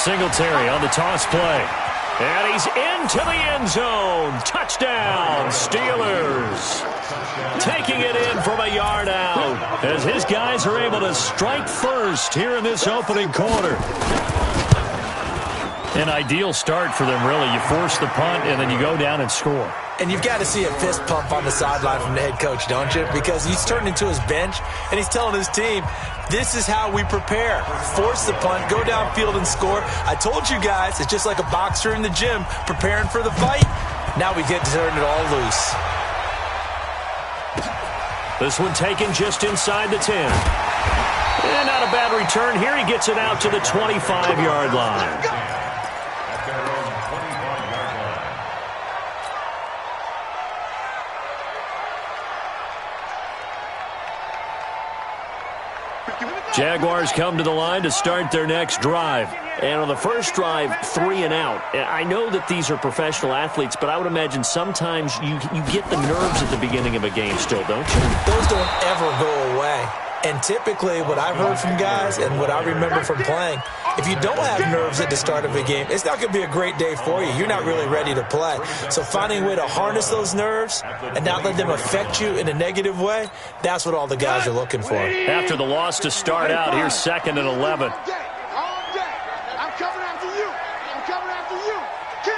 Singletary on the toss play. And he's into the end zone. Touchdown, Steelers. Taking it in from a yard out as his guys are able to strike first here in this opening quarter. An ideal start for them, really. You force the punt, and then you go down and score. And you've got to see a fist pump on the sideline from the head coach, don't you? Because he's turned into his bench, and he's telling his team, this is how we prepare. Force the punt, go downfield and score. I told you guys, it's just like a boxer in the gym preparing for the fight. Now we get to turn it all loose. This one taken just inside the 10. And not a bad return here. He gets it out to the 25-yard line. Jaguars come to the line to start their next drive. And on the first drive, 3 and out. I know that these are professional athletes, but I would imagine sometimes you get the nerves at the beginning of a game still, don't you? Those don't ever go away. And typically what I've heard from guys and what I remember from playing, if you don't have nerves at the start of a game, it's not going to be a great day for you. You're not really ready to play. So finding a way to harness those nerves and not let them affect you in a negative way, that's what all the guys are looking for. After the loss to start out, here's 2nd and 11. I'm coming after you. I'm coming after you. Kill.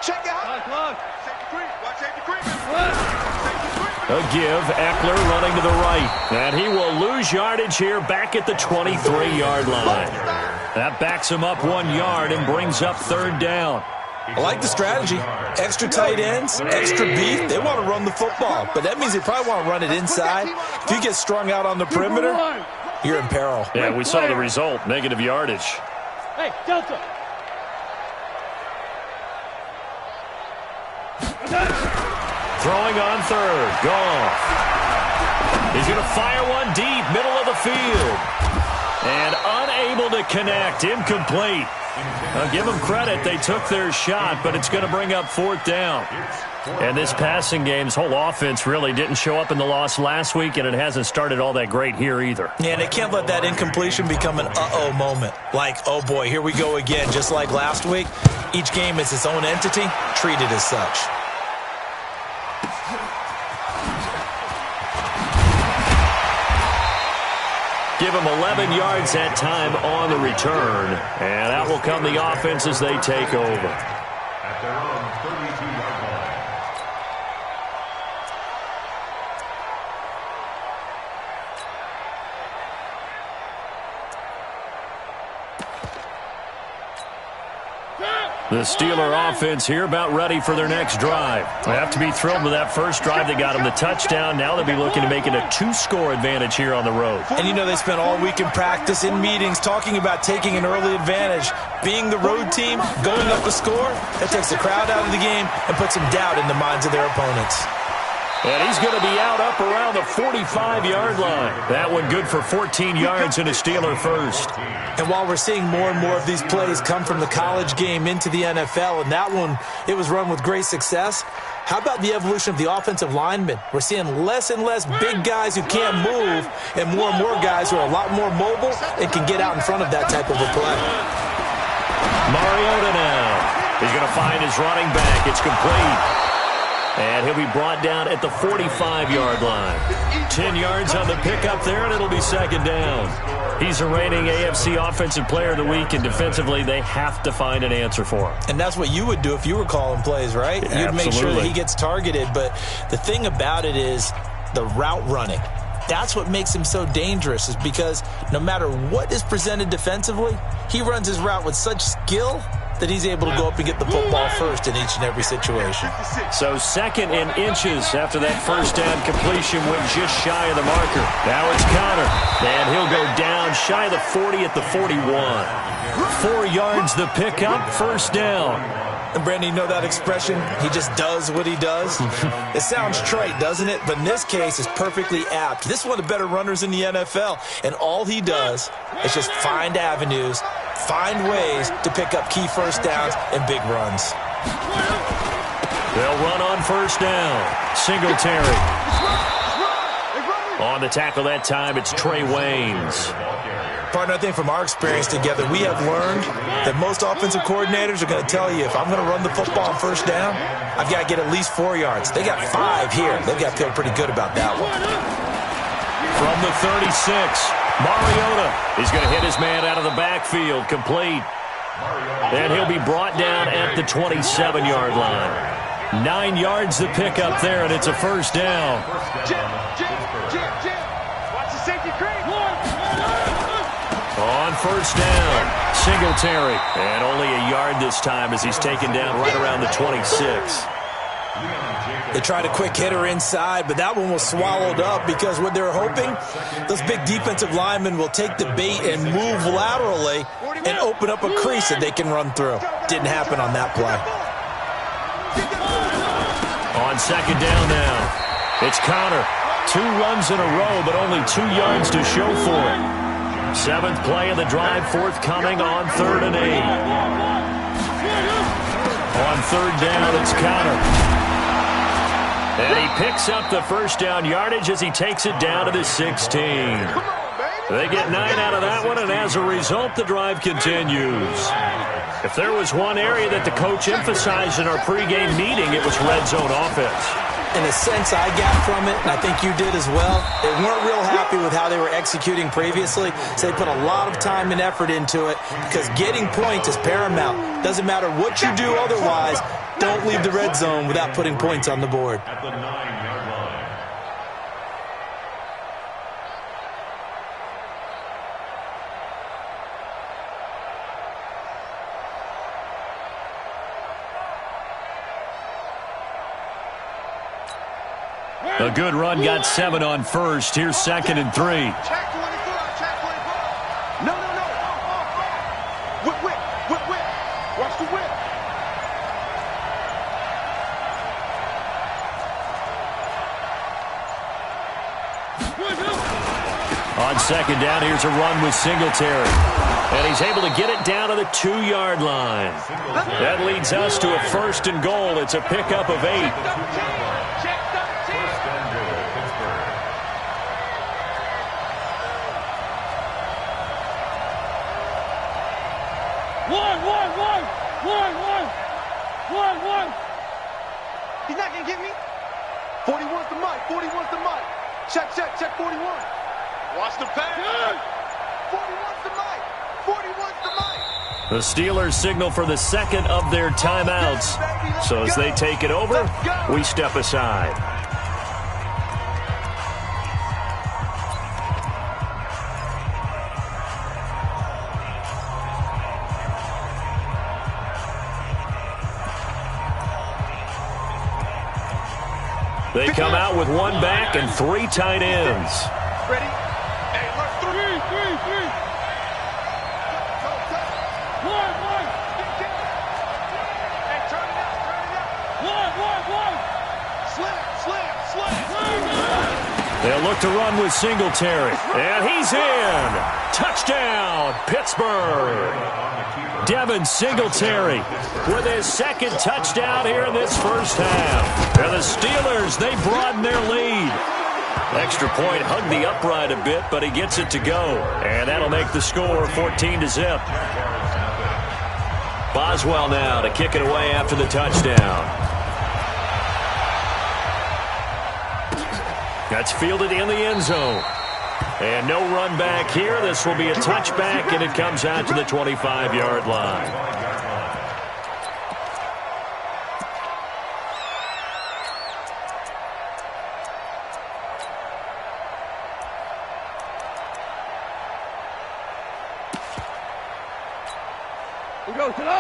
Check out. Watch safety creep. A give, Eckler running to the right. And he will lose yardage here back at the 23-yard line. That backs him up 1 yard and brings up 3rd down. I like the strategy. Extra tight ends, extra beef. They want to run the football, but that means they probably want to run it inside. If you get strung out on the perimeter, you're in peril. Yeah, we saw the result, negative yardage. Hey, Delta. Throwing on 3rd. Goff. He's going to fire one deep, middle of the field. And unable to connect. Incomplete. I'll give them credit. They took their shot, but it's going to bring up 4th down. And this passing game's whole offense really didn't show up in the loss last week, and it hasn't started all that great here either. Yeah, and they can't let that incompletion become an uh-oh moment. Like, oh boy, here we go again. Just like last week, each game is its own entity, treated as such. Give him 11 yards that time on the return. And out will come the offense as they take over. At their own 32-yard line. The Steeler offense here about ready for their next drive. They have to be thrilled with that first drive. They got them the touchdown. Now they'll be looking to make it a 2-score advantage here on the road. And you know they spent all week in practice, in meetings, talking about taking an early advantage. Being the road team, going up a score, that takes the crowd out of the game and puts some doubt in the minds of their opponents. And he's going to be out up around the 45-yard line. That one good for 14 yards and a Steeler first. And while we're seeing more and more of these plays come from the college game into the NFL, and that one, it was run with great success, how about the evolution of the offensive linemen? We're seeing less and less big guys who can't move and more guys who are a lot more mobile and can get out in front of that type of a play. Mariota now. He's going to find his running back. It's complete. And he'll be brought down at the 45-yard line. 10 yards on the pickup there, and it'll be 2nd down. He's a reigning AFC Offensive Player of the Week, and defensively, they have to find an answer for him. And that's what you would do if you were calling plays, right? Yeah, you'd make sure that he gets targeted. But the thing about it is the route running. That's what makes him so dangerous, is because no matter what is presented defensively, he runs his route with such skill that he's able to go up and get the football first in each and every situation. So 2nd and inches after that first down completion went just shy of the marker. Now it's Connor, and he'll go down shy of the 40 at the 41. 4 yards the pickup, first down. And Brandon, you know that expression, he just does what he does? It sounds trite, doesn't it? But in this case, it's perfectly apt. This is one of the better runners in the NFL, and all he does is just find avenues, find ways to pick up key first downs and big runs. They'll run on first down. Singletary. On On the tackle that time, it's Trey Waynes. Partner, I think from our experience together, we have learned that most offensive coordinators are going to tell you, if I'm going to run the football on first down, I've got to get at least 4 yards. They got 5 here. They've got to feel pretty good about that one. From the 36, Mariota is going to hit his man out of the backfield, complete. And he'll be brought down at the 27-yard line. 9 yards to pick up there, and it's a first down. Jim. Watch the safety creep. On first down, Singletary. And only a yard this time as he's taken down right around the 26. They tried a quick hitter inside, but that one was swallowed up because what they're hoping, those big defensive linemen will take the bait and move laterally and open up a crease that they can run through. Didn't happen on that play. On second down now, it's Connor. 2 runs in a row, but only 2 yards to show for it. 7th play of the drive forthcoming on 3rd and 8. On 3rd down, it's Connor. And he picks up the first down yardage as he takes it down to the 16. They get 9 out of that one, and as a result, the drive continues. If there was one area that the coach emphasized in our pregame meeting, it was red zone offense. In a sense, I got from it, and I think you did as well, they weren't real happy with how they were executing previously, so they put a lot of time and effort into it because getting points is paramount. Doesn't matter what you do otherwise, don't leave the red zone without putting points on the board. At the 9-yard line. A good run got 7 on first. Here's 2nd and 3. Check 24. No. Whip. Watch the whip. On second down, here's a run with Singletary. And he's able to get it down to the 2-yard line. That leads us to a 1st and goal. It's a pickup of 8. One. He's not going to get me. 41's the mic. Check 41. Watch the pass. 41's the mic. The Steelers signal for the 2nd of their timeouts. So as they take it over, we step aside. They come out with 1 back and 3 tight ends. Ready? Hey, look, 3. One. Hey, turn it out. One. Slam. They'll look to run with Singletary. And he's in. Touchdown, Pittsburgh. Devin Singletary with his 2nd touchdown here in this first half. And the Steelers, they broaden their lead. Extra point hugged the upright a bit, but he gets it to go. And that'll make the score 14-0. Boswell now to kick it away after the touchdown. That's fielded in the end zone. And no run back here. This will be a touchback, and it comes out to the 25-yard line.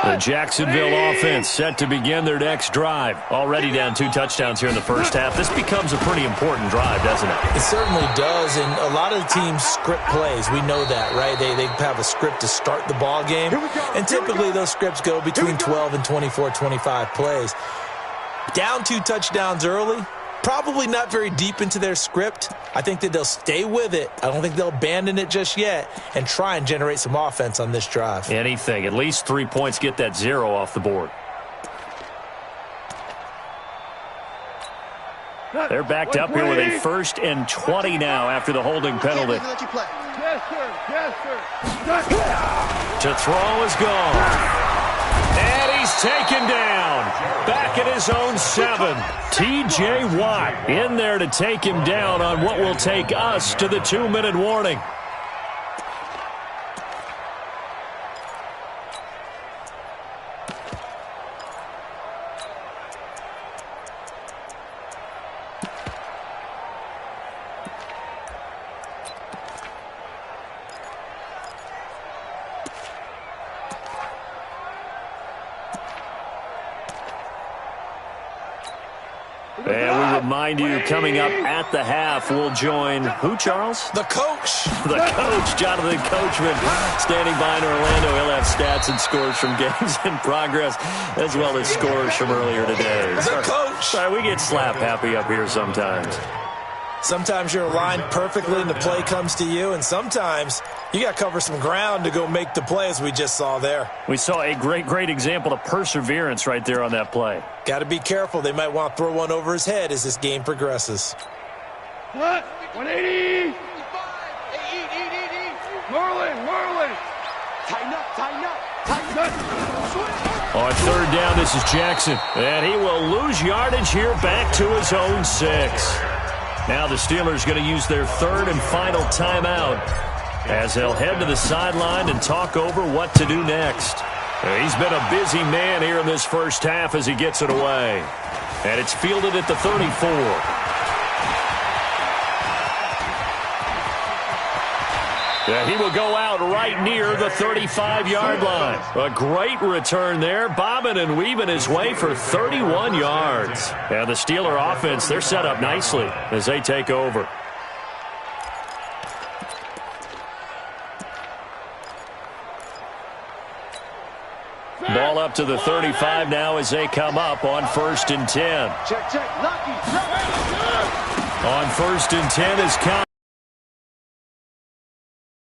The Jacksonville offense set to begin their next drive. Already down 2 touchdowns here in the first half. This becomes a pretty important drive, doesn't it? It certainly does, and a lot of the teams script plays. We know that, right? They have a script to start the ball game, and typically those scripts go between 12 and 24, 25 plays. Down 2 touchdowns early, probably not very deep into their script. I think that they'll stay with it. I don't think they'll abandon it just yet and try and generate some offense on this drive. Anything. At least 3 points, get that 0 off the board. They're backed up here with a 1st and 20 now after the holding penalty. Yes, sir. Yes, sir. To throw is gone. And he's taken down. Back at his own 7. T.J. Watt in there to take him down on what will take us to the 2-minute warning. And we remind you, coming up at the half, we'll join who, Charles? The coach. The coach, Jonathan Coachman, standing by in Orlando. He'll have stats and scores from games in progress, as well as scores from earlier today. The coach. Sorry, we get slap happy up here sometimes. Sometimes you're aligned perfectly and the play comes to you, and sometimes you got to cover some ground to go make the play, as we just saw there. We saw a great example of perseverance right there on that play. Got to be careful. They might want to throw one over his head as this game progresses. What? 180. Marlin. Tighten up. On 3rd down, this is Jackson. And he will lose yardage here back to his own 6. Now the Steelers going to use their 3rd and final timeout as they'll head to the sideline and talk over what to do next. He's been a busy man here in this first half as he gets it away. And it's fielded at the 34. Yeah, he will go out right near the 35-yard line. A great return there, bobbing and weaving his way for 31 yards. And the Steeler offense, they're set up nicely as they take over. Ball up to the 35 now as they come up on 1st and 10. Check. Lucky. On 1st and 10 is count.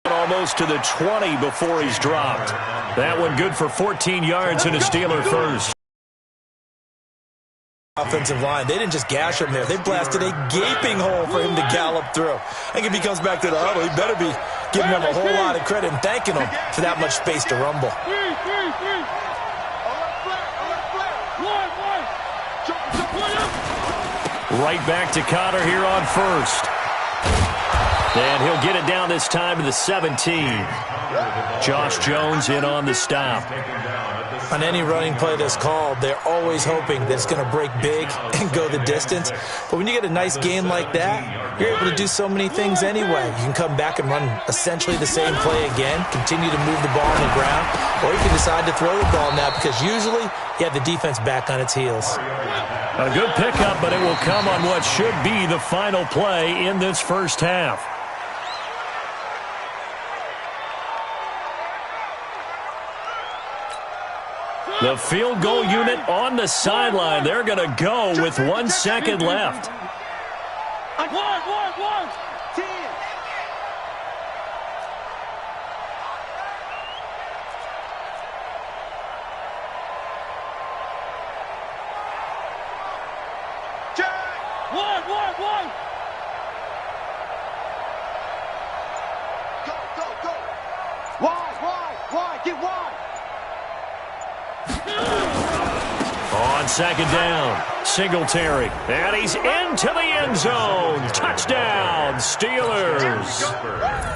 Almost to the 20 before he's dropped. That one good for 14 yards and a Steeler first. Offensive line, they didn't just gash him there. They blasted a gaping hole for him to gallop through. I think if he comes back to the huddle, he better be giving them a whole lot of credit and thanking them for that much space to rumble. Right back to Connor here on 1st. And he'll get it down this time to the 17. Josh Jones in on the stop. On any running play that's called, they're always hoping that it's going to break big and go the distance. But when you get a nice game like that, you're able to do so many things anyway. You can come back and run essentially the same play again, continue to move the ball on the ground, or you can decide to throw the ball now because usually you have the defense back on its heels. A good pickup, but it will come on what should be the final play in this first half. The field goal unit on the sideline. They're going to go with 1 second left. One. 10. Check. One. Go. Wide. Get wide. On 2nd down, Singletary. And he's into the end zone. Touchdown, Steelers.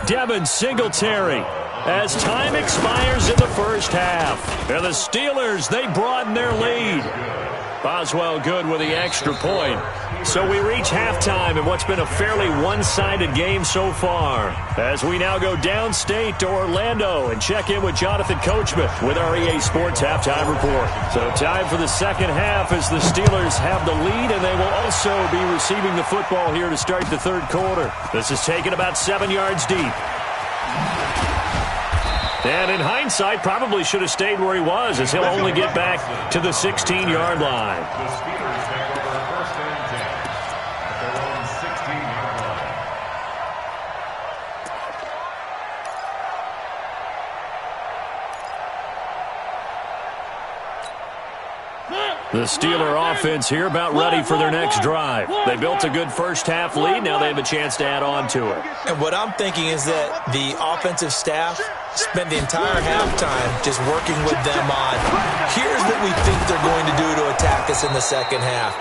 Devin Singletary. As time expires in the first half. And the Steelers, they broaden their lead. Boswell good with the extra point. So we reach halftime in what's been a fairly one-sided game so far. As we now go downstate to Orlando and check in with Jonathan Coachman with our EA Sports Halftime Report. So time for the second half as the Steelers have the lead, and they will also be receiving the football here to start the third quarter. This is taken about 7 yards deep. And in hindsight, probably should have stayed where he was, as he'll only get back to the 16-yard line. The Steelers take over 1st and 10 at their own 16-yard The Steeler offense here about ready for their next drive. They built a good first-half lead. Now they have a chance to add on to it. And what I'm thinking is that the offensive staff spent the entire halftime just working with them on, here's what we think they're going to do to attack us in the second half.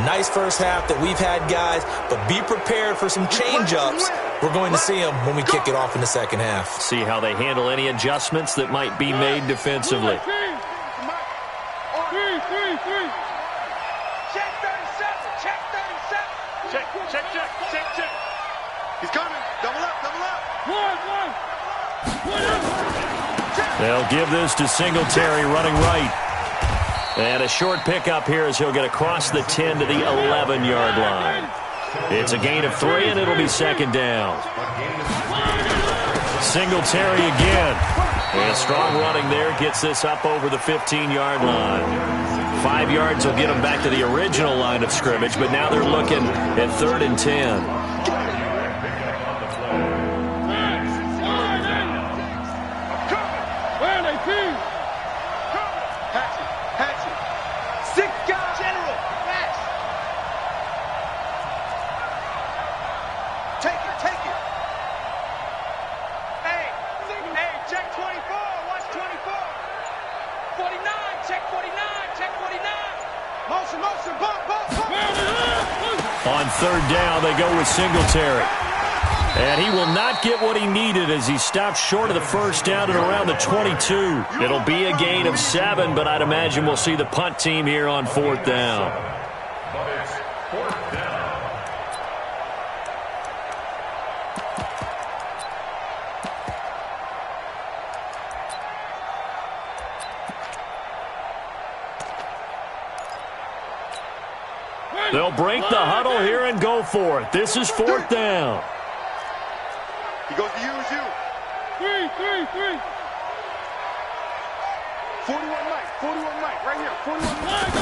Nice first half that we've had, guys, but be prepared for some change-ups. We're going to see them when we kick it off in the second half. See how they handle any adjustments that might be made defensively. Check. He's coming. Double up. They'll give this to Singletary running right. And a short pickup here as he'll get across the 10 to the 11-yard line. It's a gain of 3, and it'll be second down. Singletary again. And strong running there gets this up over the 15-yard line. 5 yards will get them back to the original line of scrimmage, but now they're looking at 3rd and 10. On 3rd down, they go with Singletary. And he will not get what he needed as he stopped short of the first down at around the 22. It'll be a gain of 7, but I'd imagine we'll see the punt team here on 4th down. They'll break the huddle here and go for it. This is 4th down. He goes to use you. 3. 41 Mike, right here. 41 Mike.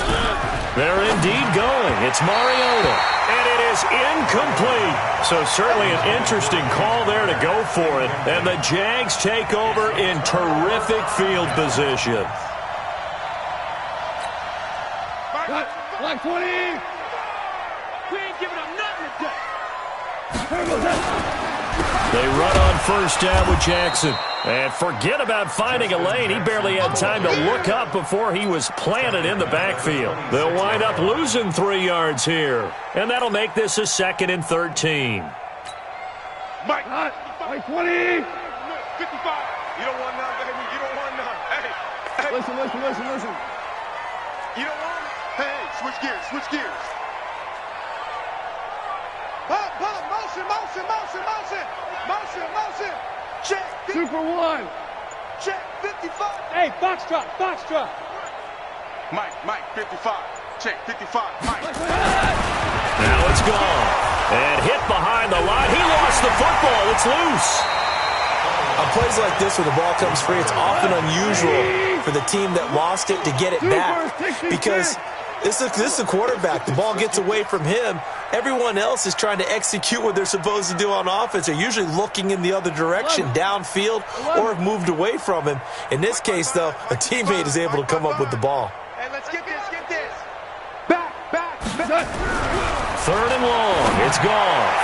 They're indeed going. It's Mariota. And it is incomplete. So certainly an interesting call there to go for it. And the Jags take over in terrific field position. Like 20. We ain't giving up nothing today. They run on first down with Jackson. And forget about finding a lane. He barely had time to look up before he was planted in the backfield. They'll wind up losing 3 yards here. And that'll make this a 2nd and 13. Mike 20. 55. You don't want none, baby. You don't want none. Hey. Listen. You don't want it? Hey, switch gears. Motion. Check. 2 for 1. Check. 55. Hey, box drop. Mike, 55. Check, 55. Mike. Now it's gone. And hit behind the line. He lost the football. It's loose. On plays like this where the ball comes free, it's often unusual for the team that lost it to get it back. Because this is a quarterback. The ball gets away from him. Everyone else is trying to execute what they're supposed to do on offense. They're usually looking in the other direction, downfield, or have moved away from him. In this case, though, a teammate is able to come up with the ball. Hey, let's get this. Back. 3rd and long. It's gone.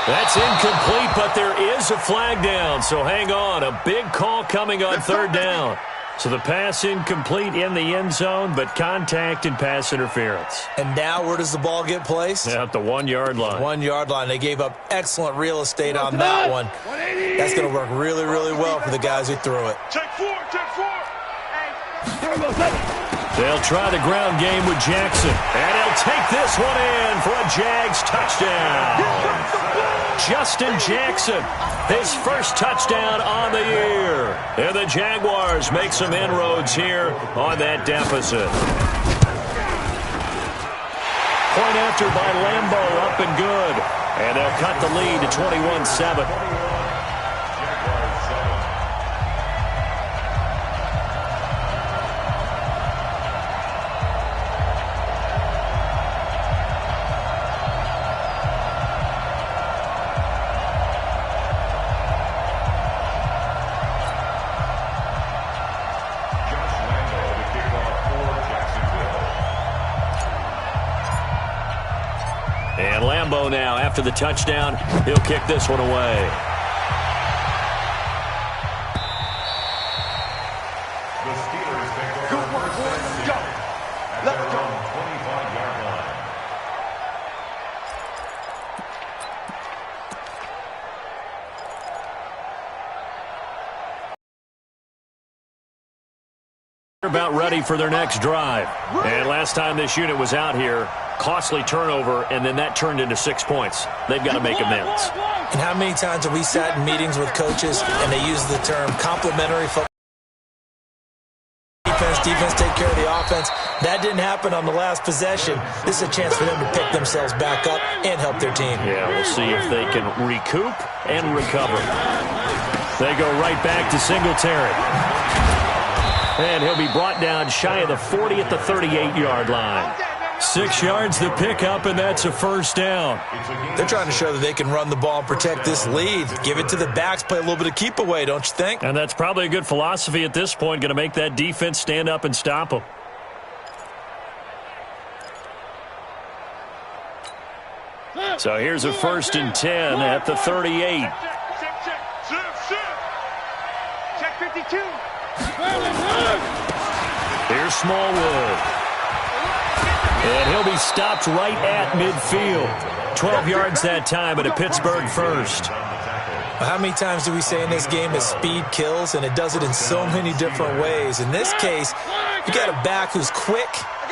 That's incomplete, but there is a flag down. So hang on. A big call coming on 3rd down. So the pass incomplete in the end zone, but contact and pass interference. And now where does the ball get placed? At the 1-yard line. 1-yard line. They gave up excellent real estate on that one. That's going to work really, really well for the guys who threw it. Check 4. They'll try the ground game with Jackson. And he'll take this one in for a Jags touchdown. Justin Jackson, his first touchdown on the year. And the Jaguars make some inroads here on that deficit. Point after by Lambo, up and good. And they'll cut the lead to 21-7. after the touchdown. He'll kick this one away. The Steelers take over first and 10 at their own 25-yard line. They're about ready for their next drive. And last time this unit was out here, costly turnover, and then that turned into 6 points. They've got to make amends. And how many times have we sat in meetings with coaches and they use the term complementary football? Defense take care of the offense. That didn't happen on the last possession. This is a chance for them to pick themselves back up and help their team. Yeah, we'll see if they can recoup and recover. They go right back to Singletary. And he'll be brought down shy of the 40 at the 38-yard line. 6 yards the pickup, and that's a first down. They're trying to show that they can run the ball and protect this lead. Give it to the backs, play a little bit of keep away, don't you think? And that's probably a good philosophy at this point, going to make that defense stand up and stop them. So here's a 1st and 10 at the 38. Check 52. Here's Smallwood. And he'll be stopped right at midfield. 12 yards that time, and a Pittsburgh first. How many times do we say in this game that speed kills, and it does it in so many different ways? In this case, you got a back who's quick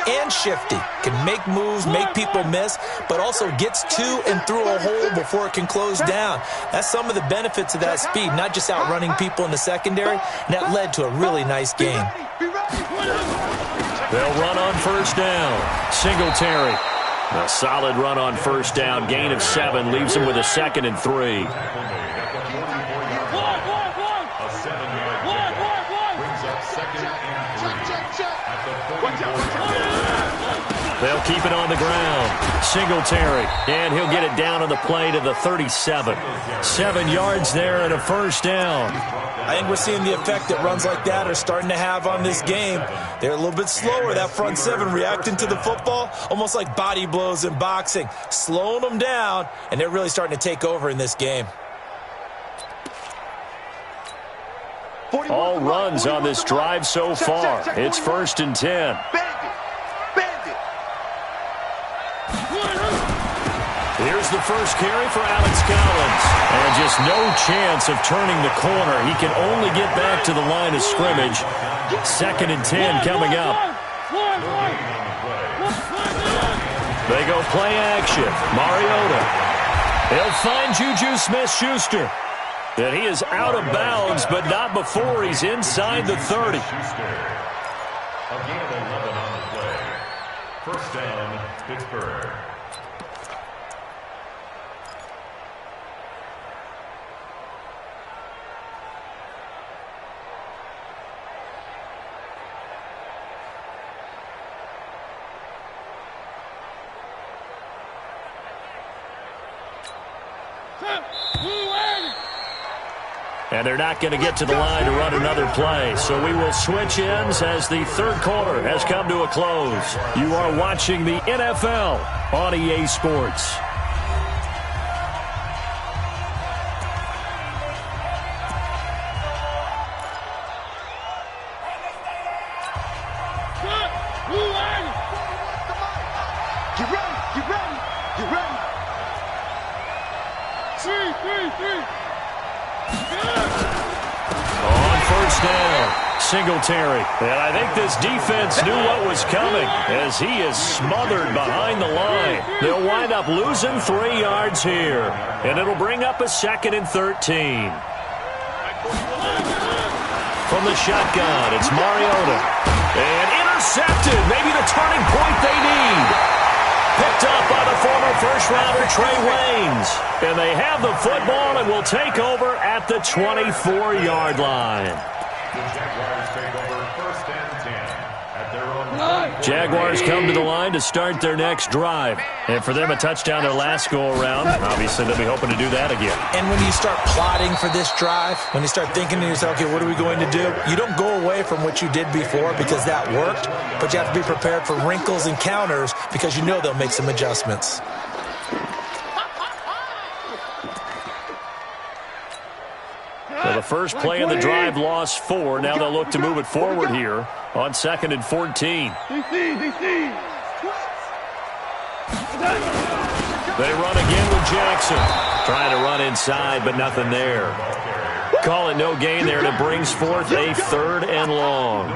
and shifty, can make moves, make people miss, but also gets to and through a hole before it can close down. That's some of the benefits of that speed, not just outrunning people in the secondary, and that led to a really nice game. They'll run on first down. Singletary. A solid run on first down. Gain of 7 leaves him with a 2nd and 3. They'll keep it on the ground. Singletary. And he'll get it down on the play to the 37. 7 yards there and a first down. I think we're seeing the effect that runs like that are starting to have on this game. They're a little bit slower, that front 7, reacting to the football, almost like body blows in boxing, slowing them down, and they're really starting to take over in this game. All runs on this drive so far. It's 1st and 10. Here's the first carry for Alex Collins. And just no chance of turning the corner. He can only get back to the line of scrimmage. 2nd and 10 coming up. They go play action. Mariota. He'll find Juju Smith-Schuster. And he is out of bounds, but not before he's inside the 30. A gain of 11 on the play. First down, Pittsburgh. And they're not going to get to the line to run another play. So we will switch ends as the 3rd quarter has come to a close. You are watching the NFL on EA Sports. Get ready, get ready, get ready. 3. On first down, Singletary. And I think this defense knew what was coming as he is smothered behind the line. They'll wind up losing 3 yards here. And it'll bring up a 2nd and 13. From the shotgun, it's Mariota. And intercepted. Maybe the turning point they need. Picked up by the former first-rounder Trey Waynes. And they have the football and will take over at the 24-yard line. The Jaguars take over 1st and 10 at their own. Jaguars come to the line to start their next drive. And for them, a touchdown their last go-around. Obviously, they'll be hoping to do that again. And when you start plotting for this drive, when you start thinking to yourself, okay, what are we going to do? You don't go away from what you did before because that worked, but you have to be prepared for wrinkles and counters because you know they'll make some adjustments. So the first play of the drive lost 4. Now they'll look to move it forward here on 2nd and 14. They run again with Jackson. Trying to run inside, but nothing there. Call it no gain there, and it brings forth a 3rd and long.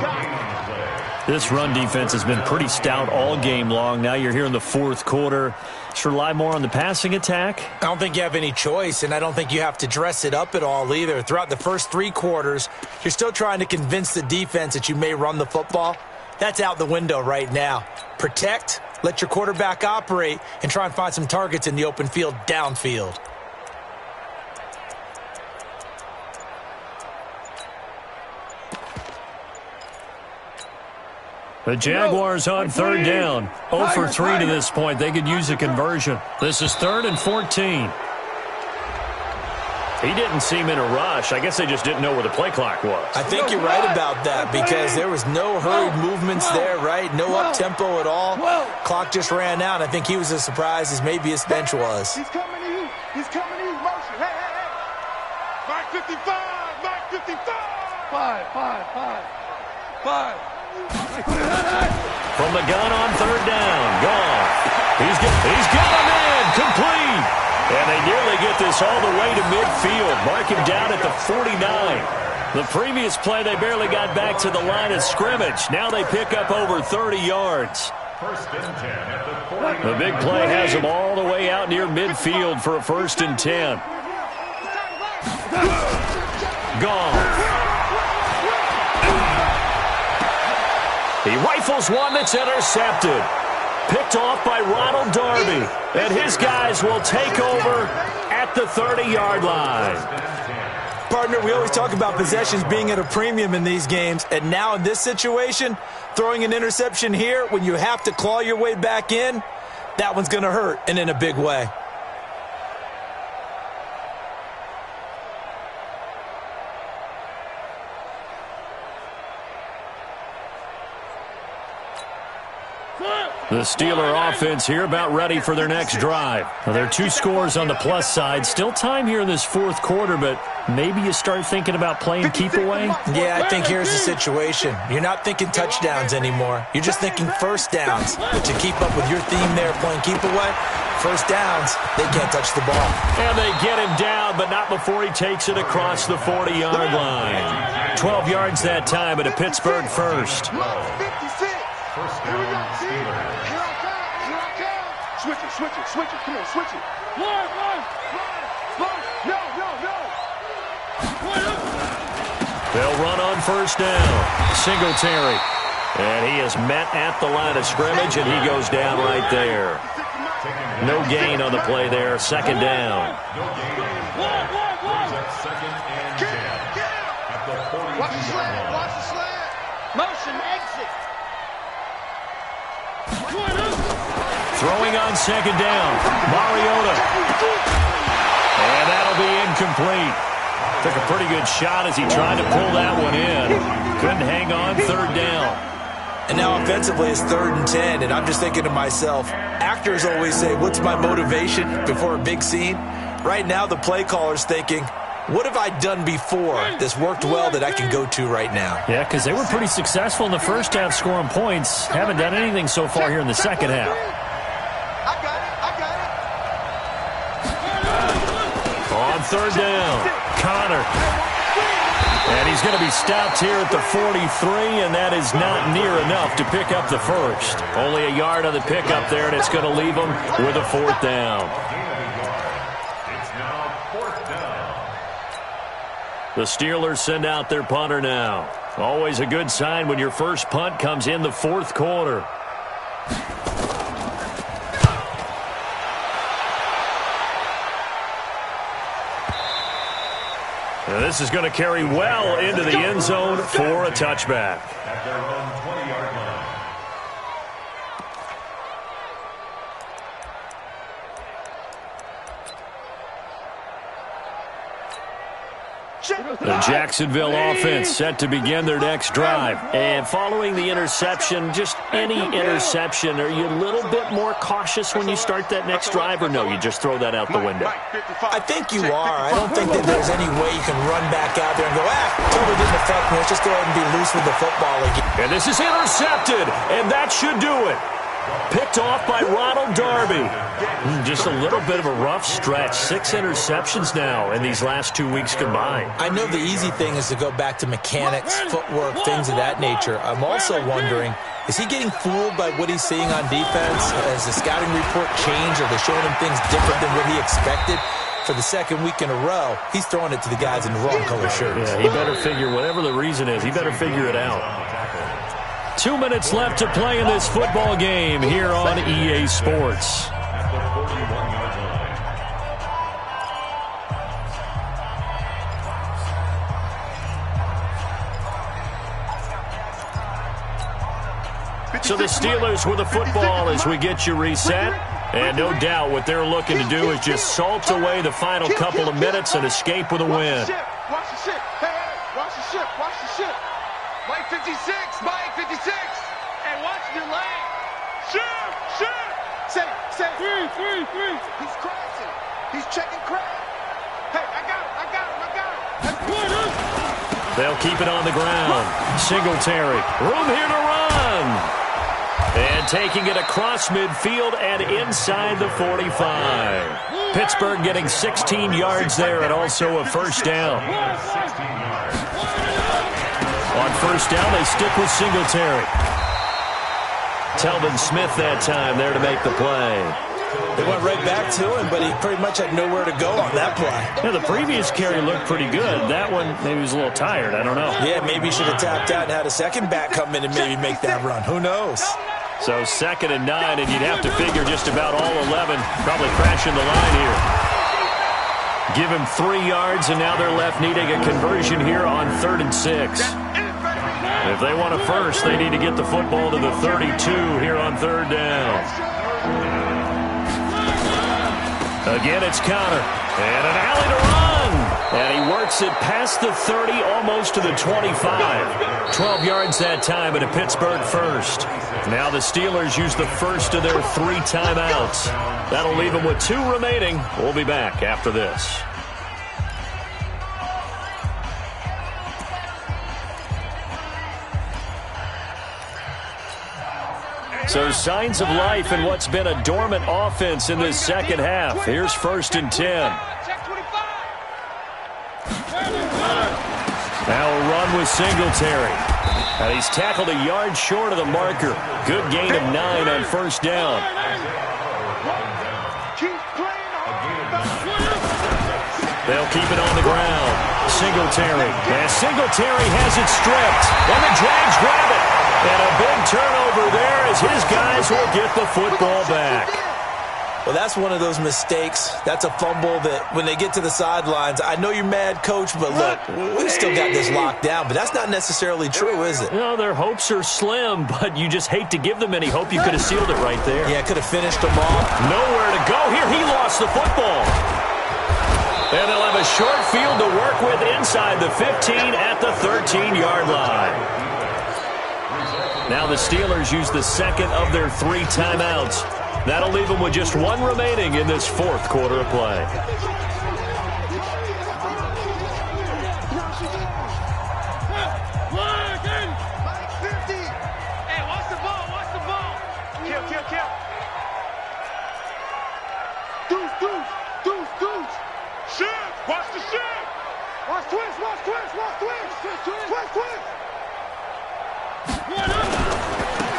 This run defense has been pretty stout all game long. Now you're here in the 4th quarter. Should rely more on the passing attack? I don't think you have any choice, and I don't think you have to dress it up at all either. Throughout the first 3 quarters, you're still trying to convince the defense that you may run the football. That's out the window right now. Protect, let your quarterback operate, and try and find some targets in the open field downfield. The Jaguars on 3rd down. 0 for 3 to this point. They could use a conversion. This is 3rd and 14. He didn't seem in a rush. I guess they just didn't know where the play clock was. I think you're right about that because there was no hurried movements there, right? No up-tempo at all. Clock just ran out. I think he was as surprised as maybe his bench was. He's coming to you. He's coming to you. Motion. Hey, hey, hey. Mark 55. Mark 55. 5. From the gun on 3rd down. Gone. He's got him in. Complete. And they nearly get this all the way to midfield. Mark him down at the 49. The previous play, they barely got back to the line of scrimmage. Now they pick up over 30 yards. 1st and 10 at the 49. The big play has them all the way out near midfield for a 1st and 10. Gone. He rifles one that's intercepted. Picked off by Ronald Darby. And his guys will take over at the 30-yard line. Partner, we always talk about possessions being at a premium in these games. And now in this situation, throwing an interception here when you have to claw your way back in, that one's going to hurt, and in a big way. The Steeler offense here about ready for their next drive. Well, there are 2 scores on the plus side. Still time here in this 4th quarter, but maybe you start thinking about playing keep away? Yeah, I think here's the situation. You're not thinking touchdowns anymore. You're just thinking first downs. To keep up with your theme there playing keep away, first downs, they can't touch the ball. And they get him down, but not before he takes it across the 40-yard line. 12 yards that time at a Pittsburgh first. 56. 1st down, Steelers. Here I come. Switch it. Come on, switch it. One. No. They'll run on 1st down. Singletary. And he is met at the line of scrimmage, and he goes down right there. No gain on the play there. 2nd down. No gain. Brings up 2nd and 10 at the 42-yard line. Watch the slant. Motion, exit. Throwing on 2nd down. Mariota. And that'll be incomplete. Took a pretty good shot as he tried to pull that one in. Couldn't hang on. 3rd down. And now offensively it's 3rd and 10, and I'm just thinking to myself, actors always say, what's my motivation before a big scene? Right now the play caller's thinking, what have I done before that's worked well that I can go to right now? Yeah, because they were pretty successful in the first half scoring points. Haven't done anything so far here in the second half. I got it. On 3rd down, Connor. And he's going to be stopped here at the 43, and that is not near enough to pick up the first. Only a yard on the pickup there, and it's going to leave him with a 4th down. It's now 4th down. The Steelers send out their punter now. Always a good sign when your first punt comes in the 4th quarter. And this is going to carry well into the end zone for a touchback. At their own 20-yard line. The Jacksonville offense set to begin their next drive. And following the interception, just any interception, are you a little bit more cautious when you start that next drive, or no, you just throw that out the window? I think you are. I don't think that there's any way you can run back out there and go, totally didn't affect me. Let's just go ahead and be loose with the football again. And this is intercepted, and that should do it. Picked off by Ronald Darby. Just a little bit of a rough stretch. 6 interceptions now in these last 2 weeks combined. I know the easy thing is to go back to mechanics, footwork, things of that nature. I'm also wondering, is he getting fooled by what he's seeing on defense? Has the scouting report changed? Are they showing him things different than what he expected? For the second week in a row, he's throwing it to the guys in the wrong color shirts. Yeah, he better figure, whatever the reason is, he better figure it out. 2 minutes left to play in this football game here on EA Sports. So the Steelers with the football as we get you reset. And no doubt what they're looking to do is just salt away the final couple of minutes and escape with a win. Watch the ship. Hey, watch the ship. Watch the ship. Mike 56. Mike 56. Hey, watch your lane. Ship. Say. Three. He's crashing. He's checking crash. Hey, I got him. They'll keep it on the ground. Singletary. Room here to run. And taking it across midfield and inside the 45. Pittsburgh getting 16 yards there and also a first down. On first down, they stick with Singletary. Telvin Smith that time there to make the play. They went right back to him, but he pretty much had nowhere to go on that play. Yeah, the previous carry looked pretty good. That one, maybe he was a little tired. I don't know. Yeah, maybe he should have tapped out and had a second back come in and maybe make that run. Who knows? So 2nd and 9, and you'd have to figure just about all 11 probably crashing the line here. Give him 3 yards, and now they're left needing a conversion here on 3rd and 6. If they want a first, they need to get the football to the 32 here on 3rd down. Again, it's Connor. And an alley to run. And he works it past the 30, almost to the 25. 12 yards that time, and a Pittsburgh first. Now the Steelers use the first of their 3 timeouts. That'll leave them with 2 remaining. We'll be back after this. So signs of life in what's been a dormant offense in this second half. Here's 1st and 10. Now a run with Singletary. And he's tackled a yard short of the marker. Good gain of 9 on first down. They'll keep it on the ground. Singletary. And Singletary has it stripped. And the Jags grab it. And a big turnover there as his guys will get the football back. Well, that's one of those mistakes. That's a fumble that when they get to the sidelines, I know you're mad, Coach, but look, we still got this locked down. But that's not necessarily true, is it? No, their hopes are slim, but you just hate to give them any hope. You could have sealed it right there. Yeah, could have finished them off. Nowhere to go. Here, he lost the football. And they'll have a short field to work with inside the 15 at the 13-yard line. Now the Steelers use the 2nd of their 3 timeouts. That'll leave them with just 1 remaining in this 4th quarter of play. Hey, watch the ball. Kill. Deuce. Shit, watch the shit. Watch twist.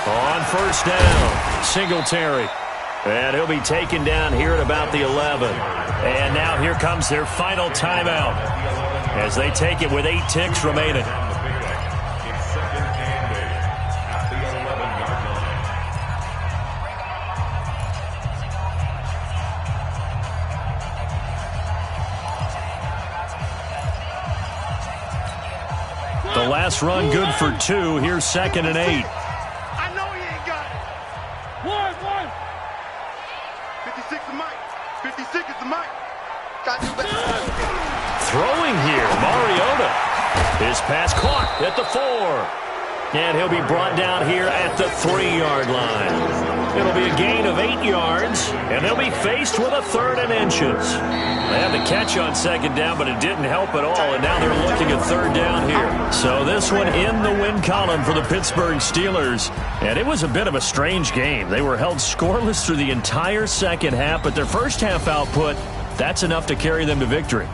On first down, Singletary. And he'll be taken down here at about the 11. And now here comes their final timeout as they take it with 8 ticks remaining. The last run good for 2. Here's 2nd and 8. I know he ain't got it. One. 56 is Mike. 56 is the Mike. Got you back. Throwing here, Mario His pass caught at the 4. And he'll be brought down here at the 3-yard line. It'll be a gain of 8 yards, and they'll be faced with a 3rd and inches. They had the catch on 2nd down, but it didn't help at all, and now they're looking at 3rd down here. So this one in the win column for the Pittsburgh Steelers. And it was a bit of a strange game. They were held scoreless through the entire second half, but their first half output, that's enough to carry them to victory.